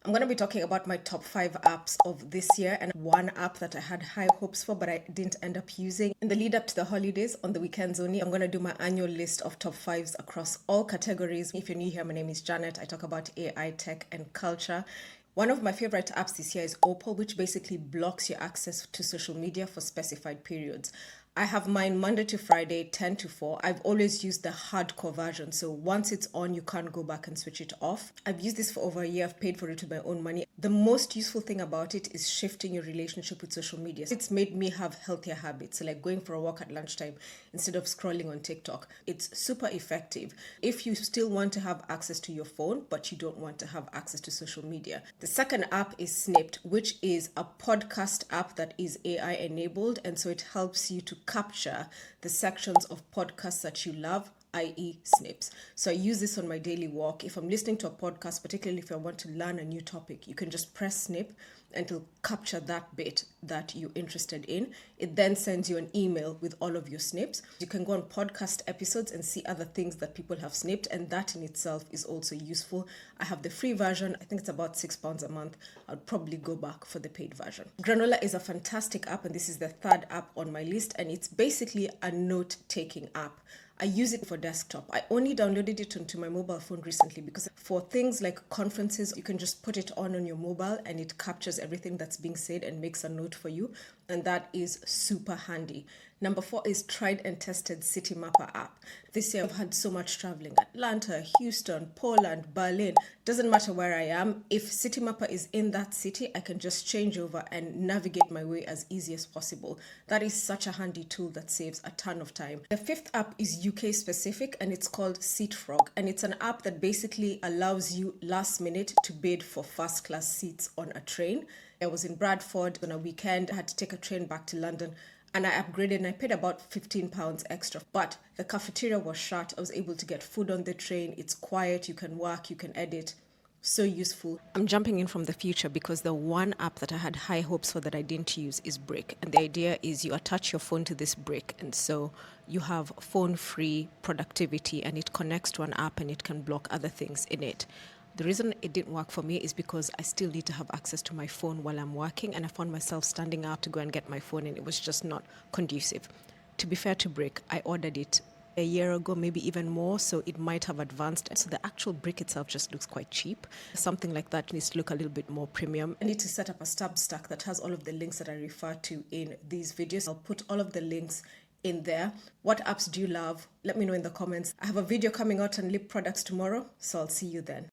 I'm going to be talking about my top 5 apps of this year and one app that I had high hopes for but I didn't end up using. In the lead up to the holidays, on the weekends only, I'm going to do my annual list of top 5s across all categories. If you're new here, my name is Janet. I talk about AI, tech, and culture. One of my favorite apps this year is Opal, which basically blocks your access to social media for specified periods. I have mine Monday to Friday, 10 to 4. I've always used the hardcore version. So once it's on, you can't go back and switch it off. I've used this for over a year. I've paid for it with my own money. The most useful thing about it is shifting your relationship with social media. It's made me have healthier habits, so like going for a walk at lunchtime instead of scrolling on TikTok. It's super effective if you still want to have access to your phone, but you don't want to have access to social media. The second app is Snipped, which is a podcast app that is AI enabled. And so it helps you to capture the sections of podcasts that you love, i.e. snips. So I use this on my daily walk. If I'm listening to a podcast, particularly if I want to learn a new topic, you can just press snip and it'll capture that bit that you're interested in. It then sends you an email with all of your snips. You can go on podcast episodes and see other things that people have snipped, and that in itself is also useful. I have the free version. I think it's about £6 a month. I'll probably go back for the paid version. Granola is a fantastic app, and this is the third app on my list, and it's basically a note-taking app. I use it for desktop. I only downloaded it onto my mobile phone recently because for things like conferences, you can just put it on your mobile and it captures everything that's being said and makes a note for you. And that is super handy. Number 4 is tried and tested City Mapper app. This year I've had so much traveling. Atlanta, Houston, Poland, Berlin. Doesn't matter where I am. If City Mapper is in that city, I can just change over and navigate my way as easy as possible. That is such a handy tool that saves a ton of time. The 5th app is UK specific and it's called SeatFrog. And it's an app that basically allows you last minute to bid for first class seats on a train. I was in Bradford on a weekend. I had to take a train back to London and I upgraded and I paid about £15 extra. But the cafeteria was shut. I was able to get food on the train. It's quiet. You can work, you can edit. So useful. I'm jumping in from the future because the one app that I had high hopes for that I didn't use is Brick. And the idea is you attach your phone to this brick. And so you have phone-free productivity and it connects to an app and it can block other things in it. The reason it didn't work for me is because I still need to have access to my phone while I'm working, and I found myself standing up to go and get my phone, and it was just not conducive. To be fair to Brick, I ordered it a year ago, maybe even more, so it might have advanced. So the actual brick itself just looks quite cheap. Something like that needs to look a little bit more premium. I need to set up a Substack that has all of the links that I refer to in these videos. I'll put all of the links in there. What apps do you love? Let me know in the comments. I have a video coming out on lip products tomorrow, so I'll see you then.